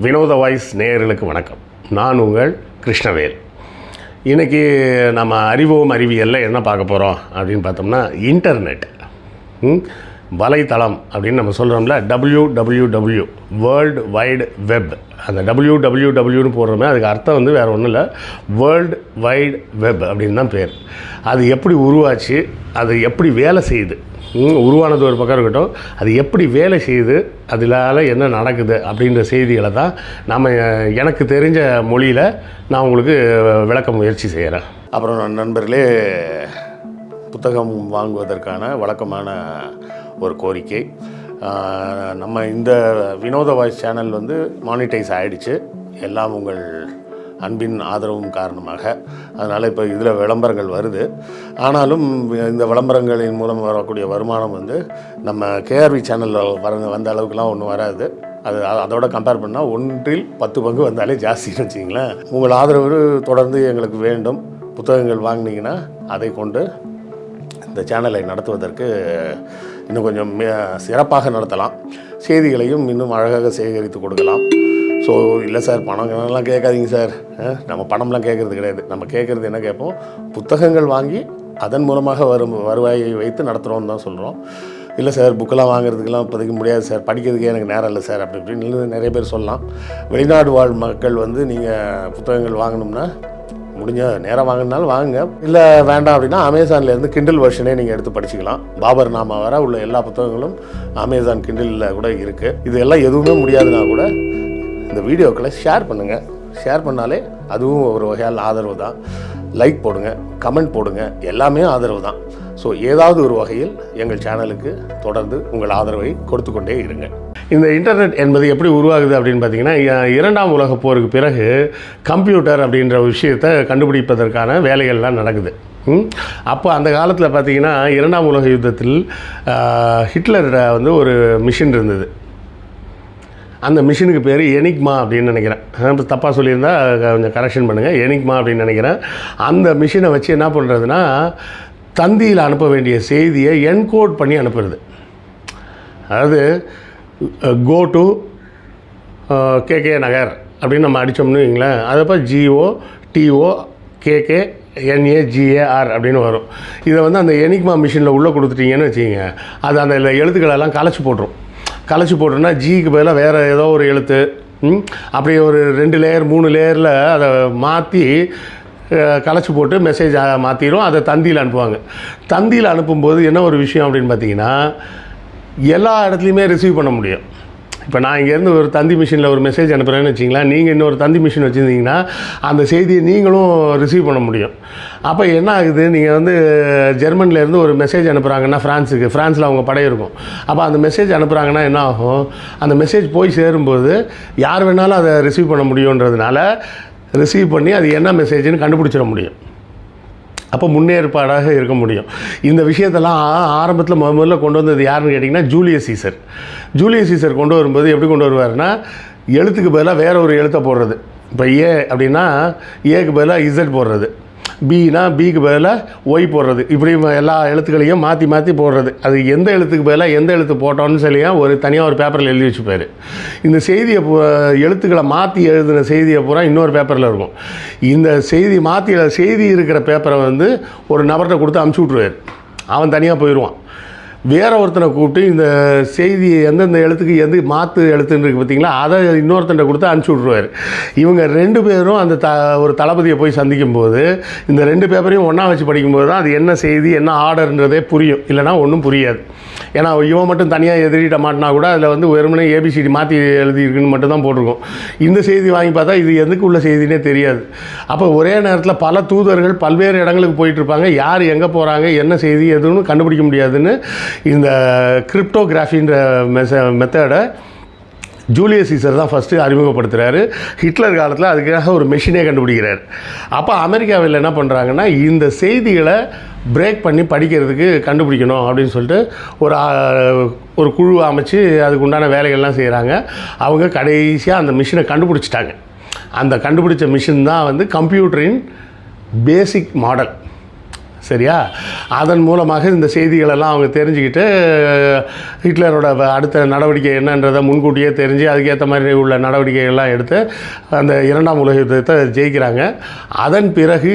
வினோத வாய்ஸ் நேயர்களுக்கு வணக்கம். நான் உங்கள் கிருஷ்ணவேல். இன்றைக்கி நம்ம அறிவோம் அறிவியலில் என்ன பார்க்க போகிறோம் அப்படின்னு பார்த்தோம்னா, இன்டர்நெட் வலைத்தளம் அப்படின்னு நம்ம சொல்கிறோம்ல, WWW வேர்ல்டு வைடு வெப். அந்த WWWன்னு போடுறோமே, அதுக்கு அர்த்தம் வந்து வேறு ஒன்றும் இல்லை, வேர்ல்டு வைடு வெப் அப்படின்னு தான் பேர். அது எப்படி உருவாச்சு, அது எப்படி வேலை செய்யுது, உருவானது ஒரு பக்கம் இருக்கட்டும், அது எப்படி வேலை செய்யுது, அதனால என்ன நடக்குது அப்படின்ற செய்திகளை தான் நம்ம எனக்கு தெரிஞ்ச மொழியில் நான் உங்களுக்கு விளக்க முயற்சி செய்கிறேன். அப்புறம் நண்பர்களே, புத்தகம் வாங்குவதற்கான வழக்கமான ஒரு கோரிக்கை. நம்ம இந்த வினோத வாய்ஸ் சேனல் வந்து மானிட்டைஸ் ஆகிடுச்சு, எல்லாம் உங்கள் அன்பின் ஆதரவும் காரணமாக. அதனால் இப்போ இதில் விளம்பரங்கள் வருது. ஆனாலும் இந்த விளம்பரங்களின் மூலம் வரக்கூடிய வருமானம் வந்து நம்ம கேஆர்வி சேனலில் வந்த அளவுக்குலாம் ஒன்றும் வராது. அதோட கம்பேர் பண்ணால் 1/10 பங்கு வந்தாலே ஜாஸ்தின்னு வச்சிங்களேன். உங்கள் ஆதரவு தொடர்ந்து எங்களுக்கு வேண்டும். புத்தகங்கள் வாங்கினீங்கன்னா அதை கொண்டு இந்த சேனலை நடத்துவதற்கு இன்னும் கொஞ்சம் சிறப்பாக நடத்தலாம். செய்திகளையும் இன்னும் அழகாக சேகரித்து கொடுக்கலாம். ஸோ இல்லை சார், பணம்லாம் கேட்காதீங்க சார். நம்ம பணம்லாம் கேட்குறது கிடையாது. நம்ம கேட்குறது என்ன கேட்போம், புத்தகங்கள் வாங்கி அதன் மூலமாக வருவாயை வைத்து நடத்துகிறோன்னு தான் சொல்கிறோம். இல்லை சார், புக்கெல்லாம் வாங்குறதுக்கெல்லாம் இப்போதைக்கு முடியாது சார், படிக்கிறதுக்கே எனக்கு நேரம் இல்லை சார் அப்படி இப்படின்னு நிறைய பேர் சொல்லலாம். வெளிநாடு வாழ் மக்கள் வந்து நீங்கள் புத்தகங்கள் வாங்கணும்னா முடிஞ்ச நேரம் வாங்கினாலும் வாங்குங்க. இல்லை வேண்டாம் அப்படின்னா அமேசான்லேருந்து கிண்டில் வெர்ஷனே நீங்கள் எடுத்து படிச்சுக்கலாம். பாபர் நாமா வர உள்ள எல்லா புத்தகங்களும் அமேசான் கிண்டிலில் கூட இருக்குது. இது எல்லாம் எதுவுமே முடியாதுன்னா கூட இந்த வீடியோக்களை ஷேர் பண்ணுங்கள். ஷேர் பண்ணாலே அதுவும் ஒரு வகையால் ஆதரவு தான். லைக் போடுங்க, கமெண்ட் போடுங்க, எல்லாமே ஆதரவு தான். ஸோ ஏதாவது ஒரு வகையில் எங்கள் சேனலுக்கு தொடர்ந்து உங்கள் ஆதரவை கொடுத்து கொண்டே இருங்க. இந்த இன்டர்நெட் என்பது எப்படி உருவாகுது அப்படின்னு பார்த்தீங்கன்னா, 2ஆம் உலகப் போருக்கு பிறகு கம்ப்யூட்டர் அப்படின்ற விஷயத்தை கண்டுபிடிப்பதற்கான வேலைகள்லாம் நடக்குது. அப்போ அந்த காலத்தில் பார்த்தீங்கன்னா, 2ஆம் உலக யுத்தத்தில் ஹிட்லர் வந்து ஒரு மிஷின் இருந்தது. அந்த மிஷினுக்கு பேர் எனிக்மா அப்படின்னு நினைக்கிறேன். தப்பாக சொல்லியிருந்தா கொஞ்சம் கரெக்ஷன் பண்ணுங்கள். எனிக்மா அப்படின்னு நினைக்கிறேன். அந்த மிஷினை வச்சு என்ன பண்ணுறதுன்னா, தந்தியில் அனுப்ப வேண்டிய செய்தியை என்கோட் பண்ணி அனுப்புறது. அதாவது கோ டு கேகே நகர் அப்படின்னு நம்ம அடித்தோம்னு வைங்களேன், அதப்போ GOTOKKNAGAR அப்படின்னு வரும். இதை வந்து அந்த எனிக்மா மிஷினில் உள்ளே கொடுத்துட்டீங்கன்னு வச்சுக்கிங்க, அது அந்த எழுத்துக்களெல்லாம் கலைச்சி போட்டுருன்னா ஜிக்கு பதிலாக வேறு ஏதோ ஒரு எழுத்து, அப்படி ஒரு 2 லேயர் 3 லேயரில் அதை மாற்றி கலைச்சி போட்டு மெசேஜ் மாற்றிடும். அதை தந்தியில் அனுப்புவாங்க. தந்தியில் அனுப்பும்போது என்ன ஒரு விஷயம் அப்படின்னு பார்த்தீங்கன்னா, எல்லா இடத்துலையுமே ரிசீவ் பண்ண முடியும். இப்போ நான் இங்கேருந்து ஒரு தந்தி மிஷினில் ஒரு மெசேஜ் அனுப்புகிறேன்னு வச்சிங்களேன், நீங்கள் இன்னொரு தந்தி மிஷின் வச்சுருந்தீங்கன்னா அந்த செய்தியை நீங்களும் ரிசீவ் பண்ண முடியும். அப்போ என்ன ஆகுது, நீங்கள் வந்து ஜெர்மனிலேருந்து ஒரு மெசேஜ் அனுப்புகிறாங்கன்னா ஃப்ரான்ஸில் அவங்க படை இருக்கும். அப்போ அந்த மெசேஜ் அனுப்புகிறாங்கன்னா என்ன ஆகும், அந்த மெசேஜ் போய் சேரும்போது யார் வேணாலும் அதை ரிசீவ் பண்ண முடியுன்றதுனால ரிசீவ் பண்ணி அது என்ன மெசேஜ்னு கண்டுபிடிச்சிட முடியும். அப்போ முன்னேற்பாடாக இருக்க முடியும். இந்த விஷயத்தெல்லாம் ஆரம்பத்தில் முதல்ல கொண்டு வந்தது யாருன்னு கேட்டிங்கன்னா, ஜூலியஸ் சீசர் கொண்டு வரும்போது எப்படி கொண்டு வருவார்னா, எழுத்துக்கு பதிலாக வேறு ஒரு எழுத்தை போடுறது. இப்போ ஏ அப்படின்னா ஏக்கு பதிலாக இசட் போடுறது, பின்னா பிக்கு பதிலாக ஒய் போடுறது, இப்படி எல்லா எழுத்துக்களையும் மாற்றி போடுறது. அது எந்த எழுத்துக்கு பதிலாக எந்த எழுத்து போட்டோன்னு சொல்லியா ஒரு தனியாக ஒரு பேப்பரில் எழுதி வச்சுப்பார். இந்த செய்தியை எழுத்துக்களை மாற்றி எழுதின செய்தியை பூரா இன்னொரு பேப்பரில் இருக்கும். இந்த செய்தி இருக்கிற பேப்பரை வந்து ஒரு நபர்கிட்ட கொடுத்து அமுச்சு விட்ருவார். அவன் தனியாக போயிடுவான். வேற ஒருத்தனை கூப்பிட்டு இந்த செய்தி எந்தெந்த எழுத்துக்கு எது மாற்று எழுத்துன்னு இருக்குது பார்த்தீங்களா, அதை இன்னொருத்தனை கொடுத்து அனுப்பிச்சி விட்ருவார். இவங்க 2 பேரும் அந்த ஒரு தளபதியை போய் சந்திக்கும்போது இந்த 2 பேப்பரையும் ஒன்றா வச்சு படிக்கும்போது தான் அது என்ன செய்தி என்ன ஆர்டர்ன்றதே புரியும். இல்லைனா ஒன்றும் புரியாது. ஏன்னா இவன் மட்டும் தனியாக எதிரிட்ட மாட்டினா கூட அதில் வந்து வெறுமனே ABCD மாற்றி எழுதியிருக்குன்னு மட்டும் தான் போட்டிருக்கும். இந்த செய்தி வாங்கி பார்த்தா இது எதுக்கு உள்ள செய்தினே தெரியாது. அப்போ ஒரே நேரத்தில் பல தூதர்கள் பல்வேறு இடங்களுக்கு போயிட்டுருப்பாங்க. யார் எங்கே போகிறாங்க, என்ன செய்தி எதுன்னு கண்டுபிடிக்க முடியாதுன்னு இந்த கிரிப்டோகிராஃபின்ற மெத்தடை ஜூலியஸ் சீசர் தான் ஃபஸ்ட்டு அறிமுகப்படுத்துகிறாரு. ஹிட்லர் காலத்தில் அதுக்காக ஒரு மெஷினே கண்டுபிடிக்கிறார். அப்போ அமெரிக்காவில் என்ன பண்ணுறாங்கன்னா, இந்த செய்திகளை பிரேக் பண்ணி படிக்கிறதுக்கு கண்டுபிடிக்கணும் அப்படின்னு சொல்லிட்டு ஒரு குழு அமைச்சு அதுக்கு உண்டான வேலைகள்லாம் செய்கிறாங்க. அவங்க கடைசியாக அந்த மிஷினை கண்டுபிடிச்சிட்டாங்க. அந்த கண்டுபிடிச்ச மிஷின் தான் வந்து கம்ப்யூட்டரின் பேசிக் மாடல். சரியா? அதன் மூலமாக இந்த செய்திகளெல்லாம் அவங்க தெரிஞ்சுக்கிட்டு ஹிட்லரோட அடுத்த நடவடிக்கை என்னன்றதை முன்கூட்டியே தெரிஞ்சு அதுக்கேற்ற மாதிரி உள்ள நடவடிக்கைகள்லாம் எடுத்து அந்த 2ஆம் உலக யுத்தத்தை ஜெயிக்கிறாங்க. அதன் பிறகு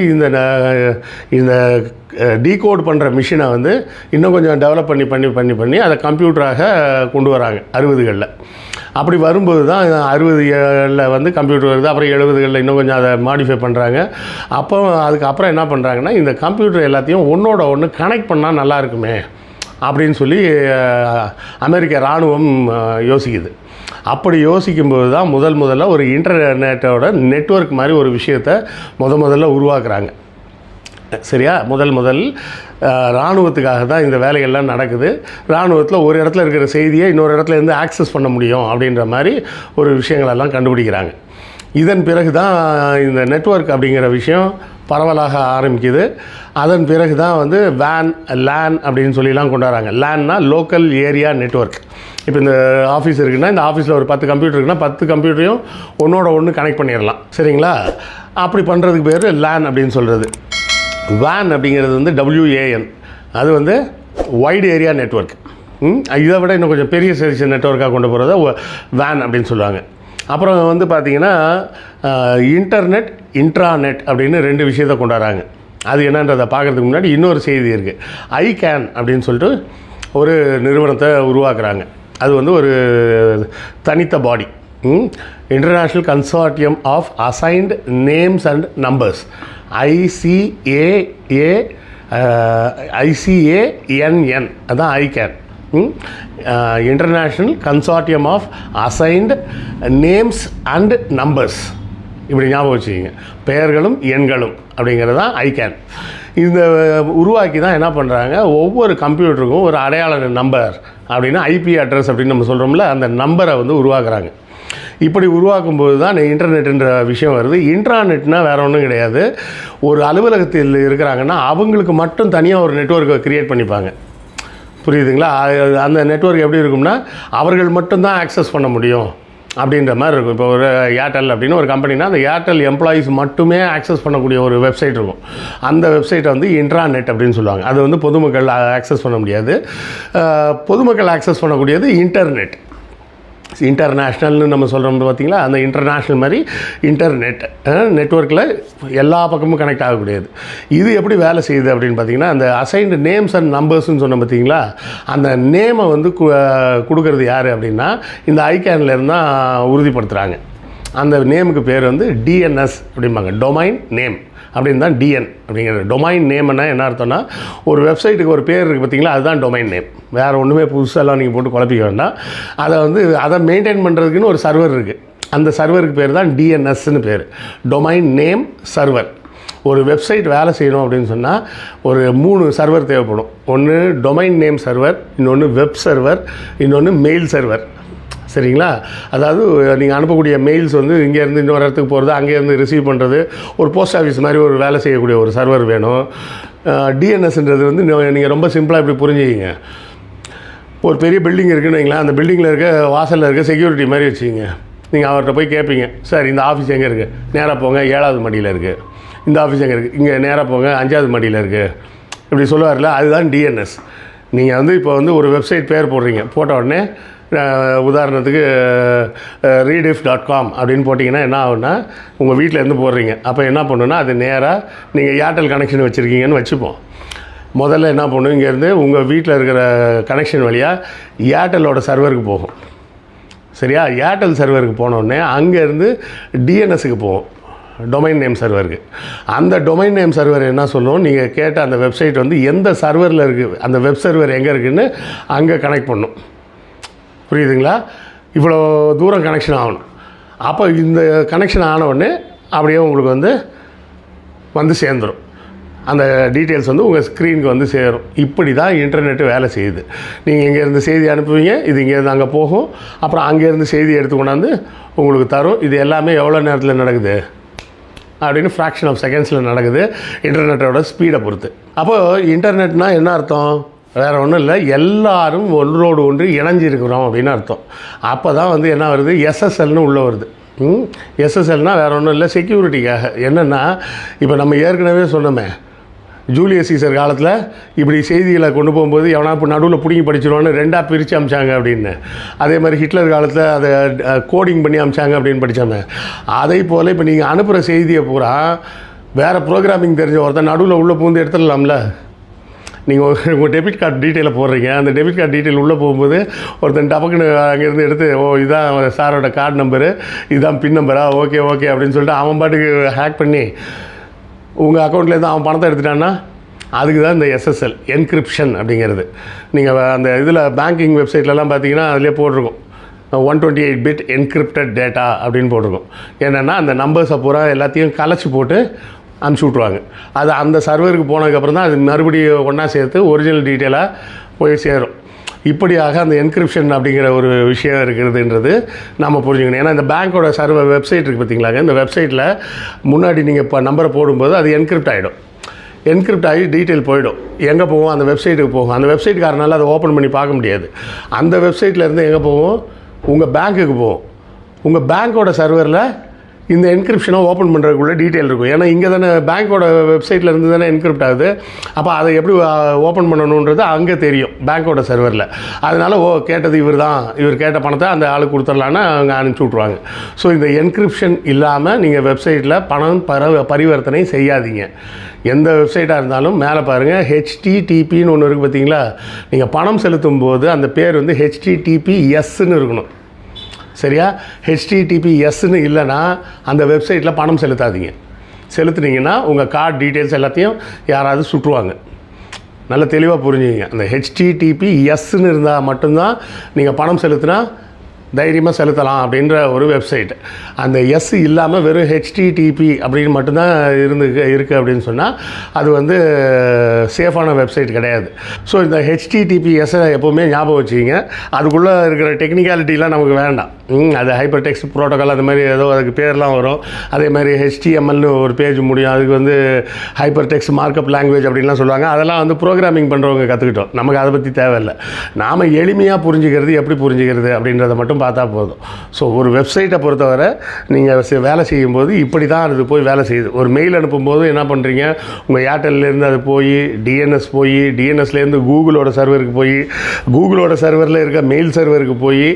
இந்த டீகோட் பண்ணுற மிஷினை வந்து இன்னும் கொஞ்சம் டெவலப் பண்ணி அதை கம்ப்யூட்டராக கொண்டு வராங்க 60களில். அப்படி வரும்போது தான் 60களில் வந்து கம்ப்யூட்டர் வருது. அப்புறம் 70களில் இன்னும் கொஞ்சம் அதை மாடிஃபை பண்ணுறாங்க. அப்போ அதுக்கப்புறம் என்ன பண்ணுறாங்கன்னா, இந்த கம்ப்யூட்டர் எல்லாத்தையும் ஒன்றோட ஒன்று கனெக்ட் பண்ணால் நல்லா இருக்குமே அப்படின்னு சொல்லி அமெரிக்க இராணுவம் யோசிக்குது. அப்படி யோசிக்கும்போது தான் முதல்ல ஒரு இன்டர்நெட்டோட நெட்வொர்க் மாதிரி ஒரு விஷயத்தை முதல்ல உருவாக்குறாங்க. சரியா? முதல் இராணுவத்துக்காக தான் இந்த வேலைகள்லாம் நடக்குது. இராணுவத்தில் ஒரு இடத்துல இருக்கிற செய்தியை இன்னொரு இடத்துல இருந்து ஆக்சஸ் பண்ண முடியும் அப்படின்ற மாதிரி ஒரு விஷயங்களெல்லாம் கண்டுபிடிக்கிறாங்க. இதன் பிறகு தான் இந்த நெட்வொர்க் அப்படிங்கிற விஷயம் பரவலாக ஆரம்பிக்குது. அதன் பிறகு தான் வந்து லேன் அப்படின்னு சொல்லிலாம் கொண்டு வராங்க. லேன்னா லோக்கல் ஏரியா நெட்வொர்க். இப்போ இந்த ஆஃபீஸ் இருக்குன்னா, இந்த ஆஃபீஸில் ஒரு 10 கம்ப்யூட்டர் இருக்குன்னா 10 கம்ப்யூட்டரையும் ஒன்றோட ஒன்று கனெக்ட் பண்ணிடலாம். சரிங்களா? அப்படி பண்ணுறதுக்கு பேர் லேன் அப்படின்னு சொல்கிறது. வேன் அப்படிங்கிறது வந்து WAN, அது வந்து வைடு ஏரியா நெட்வொர்க். இதை விட இன்னும் கொஞ்சம் பெரிய சைஸ் நெட்வொர்க்காக கொண்டு போகிறத வேன் அப்படின்னு சொல்லுவாங்க. அப்புறம் வந்து பார்த்திங்கன்னா இன்டர்நெட், இன்ட்ராநெட் அப்படின்னு 2 விஷயத்தை கொண்டு வராங்க. அது என்னன்றதை பார்க்குறதுக்கு முன்னாடி இன்னொரு செய்தி இருக்குது. ICANN அப்படின்னு சொல்லிட்டு ஒரு நிறுவனத்தை உருவாக்குறாங்க. அது வந்து ஒரு தனித்த body, international consortium of assigned names and numbers, ICANN, அதுதான் ICANN. International consortium of assigned names and numbers. இப்படி ஞாபகம் வச்சுக்கிங்க, பெயர்களும் எண்களும் அப்படிங்கிறது தான் ICANN. இந்த உருவாக்கி தான் என்ன பண்ணுறாங்க, ஒவ்வொரு கம்ப்யூட்டருக்கும் ஒரு அடையாள நம்பர் அப்படின்னு IP அட்ரஸ் அப்படின்னு நம்ம சொல்கிறோம்ல, அந்த நம்பரை வந்து உருவாக்குறாங்க. இப்படி உருவாக்கும்போது தான் இன்டர்நெட்டுன்ற விஷயம் வருது. இன்ட்ராநெட்னால் வேறு ஒன்றும் கிடையாது. ஒரு அலுவலகத்தில் இருக்கிறாங்கன்னா அவங்களுக்கு மட்டும் தனியாக ஒரு நெட்வொர்க்கை க்ரியேட் பண்ணிப்பாங்க. புரியுதுங்களா? அந்த நெட்வொர்க் எப்படி இருக்கும்னா, அவர்கள் மட்டும்தான் ஆக்சஸ் பண்ண முடியும் அப்படின்ற மாதிரி இருக்கும். இப்போ ஒரு ஏர்டெல் அப்படின்னு ஒரு கம்பெனினா, அந்த ஏர்டெல் எம்ப்ளாயீஸ் மட்டுமே ஆக்சஸ் பண்ணக்கூடிய ஒரு வெப்சைட் இருக்கும். அந்த வெப்சைட்டை வந்து இன்ட்ராநெட் அப்படின்னு சொல்லுவாங்க. அது வந்து பொதுமக்கள் ஆக்சஸ் பண்ண முடியாது. பொதுமக்கள் ஆக்சஸ் பண்ணக்கூடியது இன்டர்நெட். இன்டர்நேஷ்னல்னு நம்ம சொல்கிறோம் பார்த்திங்களா, அந்த இன்டர்நேஷ்னல் மாதிரி இன்டர்நெட் நெட்வொர்க்கில் எல்லா பக்கமும் கனெக்ட் ஆகக்கூடியது. இது எப்படி வேலை செய்யுது அப்படின்னு பார்த்திங்கன்னா, அந்த அசைன்டு நேம்ஸ் அண்ட் நம்பர்ஸ்ன்னு சொன்ன பார்த்திங்களா, அந்த நேமை வந்து கொடுக்கறது யார் அப்படின்னா இந்த ICANNலேருந்து தான் உறுதிப்படுத்துகிறாங்க. அந்த நேமுக்கு பேர் வந்து DNS அப்படிம்பாங்க, டொமைன் நேம் அப்படின்னு தான் DN அப்படிங்கிறது. டொமைன் நேம்னா என்ன அர்த்தம்னா, ஒரு வெப்சைட்டுக்கு ஒரு பேர் இருக்குது பார்த்திங்களா, அதுதான் டொமைன் நேம். வேறு ஒன்றுமே புதுசெல்லாம் நீங்கள் போட்டு குழப்பிக்க வேண்டாம். அதை மெயின்டைன் பண்ணுறதுக்குன்னு ஒரு சர்வர் இருக்குது. அந்த சர்வருக்கு பேர் தான் DNSன்னு பேர், டொமைன் நேம் சர்வர். ஒரு வெப்சைட் வேலை செய்யணும் அப்படின்னு சொன்னால் ஒரு 3 சர்வர் தேவைப்படும். ஒன்று டொமைன் நேம் சர்வர், இன்னொன்று வெப் சர்வர், இன்னொன்று மெயில் சர்வர். சரிங்களா? அதாவது நீங்கள் அனுப்பக்கூடிய மெயில்ஸ் வந்து இங்கேருந்து இன்னொரு இடத்துக்கு போகிறது, அங்கேருந்து ரிசீவ் பண்ணுறது, ஒரு போஸ்ட் ஆஃபீஸ் மாதிரி ஒரு வேலை செய்யக்கூடிய ஒரு சர்வர் வேணும். DNSன்றது வந்து நீங்கள் ரொம்ப சிம்பிளாக இப்படி புரிஞ்சுக்கிங்க. ஒரு பெரிய பில்டிங் இருக்குன்னு வைங்களேன், அந்த பில்டிங்கில் இருக்க வாசலில் இருக்க செக்யூரிட்டி மாதிரி வச்சுக்கிங்க. நீங்கள் அவர்கிட்ட போய் கேட்பீங்க, சார் இந்த ஆஃபீஸ் எங்கே இருக்குது? நேராக போங்க, 7வது மாடியில் இருக்குது. இந்த ஆஃபீஸ் எங்கே இருக்குது? இங்கே நேராக போங்க, 5வது மாடியில் இருக்குது. இப்படி சொல்லுவார்ல, அதுதான் DNS. நீங்கள் வந்து இப்போ வந்து ஒரு வெப்சைட் பேர் போடுறீங்க, போட்ட உடனே உதாரணத்துக்கு rediff.com அப்படின்னு போட்டிங்கன்னா என்ன ஆகுன்னா, உங்கள் வீட்டிலேருந்து போடுறீங்க. அப்போ என்ன பண்ணுன்னா, அது நேராக நீங்கள் ஏர்டெல் கனெக்ஷன் வச்சுருக்கீங்கன்னு வச்சுப்போம். முதல்ல என்ன பண்ணும், இங்கேருந்து உங்கள் வீட்டில் இருக்கிற கனெக்ஷன் வழியாக ஏர்டெல்லோட சர்வருக்கு போகும். சரியா? ஏர்டெல் சர்வருக்கு போனோடனே அங்கேருந்து DNSக்கு போகும், டொமைன் நேம் சர்வருக்கு. அந்த டொமைன் நேம் சர்வர் என்ன சொல்லும், நீங்கள் கேட்ட அந்த வெப்சைட் வந்து எந்த சர்வரில் இருக்குது, அந்த வெப் சர்வர் எங்கே இருக்குதுன்னு அங்கே கனெக்ட் பண்ணும். புரியுதுங்களா? இவ்வளோ தூரம் கனெக்ஷன் ஆகணும். அப்போ இந்த கனெக்ஷன் ஆன உடனே அப்படியே உங்களுக்கு வந்து சேர்ந்துடும். அந்த டீட்டெயில்ஸ் வந்து உங்கள் ஸ்க்ரீனுக்கு வந்து சேரும். இப்படி தான் இன்டர்நெட்டு வேலை செய்யுது. நீங்கள் இங்கேருந்து செய்தி அனுப்புவீங்க, இது இங்கேருந்து அங்கே போகும், அப்புறம் அங்கேருந்து செய்தி எடுத்து கொண்டாந்து உங்களுக்கு தரும். இது எல்லாமே எவ்வளோ நேரத்தில் நடக்குது அப்படின்னு ஃப்ராக்ஷன் ஆஃப் செகண்ட்ஸில் நடக்குது, இன்டர்நெட்டோட ஸ்பீடை பொறுத்து. அப்போது இன்டர்நெட்னால் என்ன அர்த்தம்? வேறு ஒன்றும் இல்லை, எல்லோரும் ஒன்றோடு ஒன்று இணைஞ்சிருக்கிறோம் அப்படின்னு அர்த்தம். அப்போ தான் வந்து என்ன வருது, SSLன்னு உள்ளே வருது. SSLனால் வேறு ஒன்றும் இல்லை, செக்யூரிட்டிக்காக. என்னென்னா, இப்போ நம்ம ஏற்கனவே சொன்னோமே, ஜூலியஸ் சீசர் காலத்தில் இப்படி செய்திகளை கொண்டு போகும்போது எவனா இப்போ நடுவில் பிடிங்கி படிச்சிருவான்னு 2ஆக பிரித்து அமிச்சாங்க அப்படின்னு. அதே மாதிரி ஹிட்லர் காலத்தில் அதை கோடிங் பண்ணி அமிச்சாங்க அப்படின்னு படித்தாங்க. அதே போல் இப்போ நீங்கள் அனுப்புகிற செய்தியை பூரா வேறு ப்ரோக்ராமிங் தெரிஞ்ச ஒருத்தன் நடுவில் உள்ளே பூந்து எடுத்துடலாம்ல. நீங்கள் உங்கள் டெபிட் கார்டு டீட்டெயிலை போடுறீங்க, அந்த டெபிட் கார்டு டீட்டெயில் உள்ளே போகும்போது ஒருத்தன் டபக்குன்னு அங்கேருந்து எடுத்து இதுதான் சாரோட கார்டு நம்பரு, இதுதான் பின் நம்பரா, ஓகே ஓகே அப்படின்னு சொல்லிட்டு அவன் பாட்டுக்கு ஹேக் பண்ணி உங்கள் அக்கௌண்ட்லேருந்து அவன் பணத்தை எடுத்துட்டான்னா அதுக்கு தான் இந்த எஸ்எஸ்எல் என்கிரிப்ஷன் அப்படிங்கிறது. நீங்கள் அந்த இதில் பேங்கிங் வெப்சைட்லலாம் பார்த்தீங்கன்னா அதிலே போட்டிருக்கும் 128 பிட் என்கிரிப்டட் டேட்டா அப்படின்னு போட்டிருக்கும். என்னென்னா அந்த நம்பர்ஸை பூரா எல்லாத்தையும் கலைச்சி போட்டு அனுப்பிச்சி விட்ருவாங்க. அது அந்த சர்வருக்கு போனதுக்கப்புறம் தான் அது மறுபடியும் ஒன்றா சேர்த்து ஒரிஜினல் டீட்டெயிலாக போய் சேரும். இப்படியாக அந்த என்கிரிப்ஷன் அப்படிங்கிற ஒரு விஷயம் இருக்கிறதுன்றது நம்ம புரிஞ்சுக்கணும். ஏன்னா இந்த பேங்க்கோட சர்வர் வெப்சைட் இருக்குது பார்த்தீங்களாங்க, இந்த வெப்சைட்டில் முன்னாடி நீங்கள் இப்போ நம்பரை போடும்போது அது என்கிரிப்ட் ஆகிடும். என்கிரிப்ட் ஆகி டீட்டெயில் போயிடும். எங்கே போவோம்? அந்த வெப்சைட்டுக்கு போகும். அந்த வெப்சைட்காரனால அதை ஓப்பன் பண்ணி பார்க்க முடியாது. அந்த வெப்சைட்லேருந்து எங்கே போவோம்? உங்கள் பேங்க்குக்கு போவோம். உங்கள் பேங்க்கோட சர்வரில் இந்த என்கிரிப்ஷனை ஓப்பன் பண்ணுறதுக்குள்ளே டீட்டெயில் இருக்கும். ஏன்னா இங்கே தானே பேங்க்கோட வெப்சைட்டில் இருந்து தானே என்கிரிப்ட் ஆகுது. அப்போ அதை எப்படி ஓப்பன் பண்ணணுன்றது அங்கே தெரியும் பேங்க்கோட சர்வரில். அதனால் கேட்டது இவர் கேட்ட பணத்தை அந்த ஆளுக்கு கொடுத்துடலான்னு அவங்க அனுப்பிச்சி விட்ருவாங்க. ஸோ இந்த என்கிரிப்ஷன் இல்லாமல் நீங்கள் வெப்சைட்டில் பணம் பரிவர்த்தனை செய்யாதீங்க. எந்த வெப்சைட்டாக இருந்தாலும் மேலே பாருங்கள் ஹெச்டிடிபின்னு ஒன்று இருக்குது பார்த்தீங்களா. நீங்கள் பணம் செலுத்தும் போது அந்த பேர் வந்து HTTPSன்னு இருக்கணும். சரியா? HTTPSன்னு இல்லைன்னா அந்த வெப்சைட்டில் பணம் செலுத்தாதீங்க. செலுத்துனீங்கன்னா உங்கள் கார்டு டீட்டெயில்ஸ் எல்லாத்தையும் யாராவது சுற்றுவாங்க. நல்லா தெளிவாக புரிஞ்சுங்க. அந்த HTTPSன்னு இருந்தால் மட்டும்தான் நீங்கள் பணம் செலுத்தினா தைரியமாக செலுத்தலாம் அப்படின்ற ஒரு வெப்சைட். அந்த எஸ் இல்லாமல் வெறும் HTTP அப்படின்னு மட்டும்தான் இருக்குது அப்படின்னு சொன்னால் அது வந்து சேஃபான வெப்சைட் கிடையாது. ஸோ இந்த HTTPSை எப்போவுமே ஞாபகம் வச்சுக்கிங்க. அதுக்குள்ளே இருக்கிற டெக்னிக்காலிட்டிலாம் நமக்கு வேண்டாம். அது ஹைப்பர் டெக்ஸ்ட் ப்ரோட்டோக்கால் அது மாதிரி ஏதோ அதுக்கு பேர்லாம் வரும். அதே மாதிரி HTMLனு ஒரு பேஜ் முடியும். அதுக்கு வந்து ஹைப்பர் டெக்ஸ்ட் மார்க்கப் லாங்குவேஜ் அப்படின்லாம் சொல்லுவாங்க. அதெல்லாம் வந்து ப்ரோக்ராமிங் பண்ணுறவங்க கற்றுக்கிட்டோம். நமக்கு அதை பற்றி தேவையில்லை. நாம் எளிமையாக புரிஞ்சுக்கிறது எப்படி புரிஞ்சுக்கிறது அப்படின்றத மட்டும் பார்த்தா போதும். ஸோ ஒரு வெப்சைட்டை பொறுத்தவரை நீங்கள் வேலை செய்யும்போது இப்படி தான் அது போய் வேலை செய்யுது. ஒரு மெயில் அனுப்பும்போது என்ன பண்ணுறீங்க? உங்கள் ஏர்டெல்லேருந்து அது போய் டிஎன்எஸ்லேருந்து கூகுளோட சர்வருக்கு போய் கூகுளோட சர்வரில் இருக்க மெயில் சர்வருக்கு போய்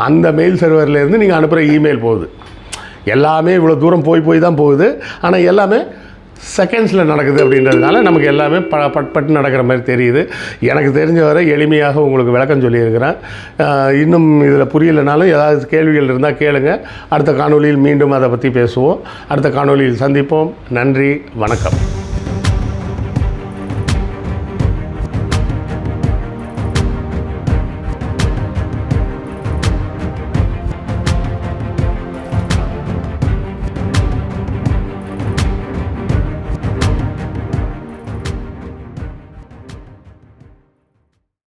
அந்த மெயில் சர்வர்லேருந்து நீங்கள் அனுப்புகிற இமெயில் போகுது. எல்லாமே இவ்வளோ தூரம் போய் தான் போகுது. ஆனால் எல்லாமே செகண்ட்ஸில் நடக்குது அப்படின்றதுனால நமக்கு எல்லாமே பட்டு நடக்கிற மாதிரி தெரியுது. எனக்கு தெரிஞ்ச வரை எளிமையாக உங்களுக்கு விளக்கம் சொல்லியிருக்கிறேன். இன்னும் இதில் புரியலைனாலும் ஏதாவது கேள்விகள் இருந்தால் கேளுங்க. அடுத்த காணொலியில் மீண்டும் அதை பற்றி பேசுவோம். அடுத்த காணொலியில் சந்திப்போம். நன்றி, வணக்கம்.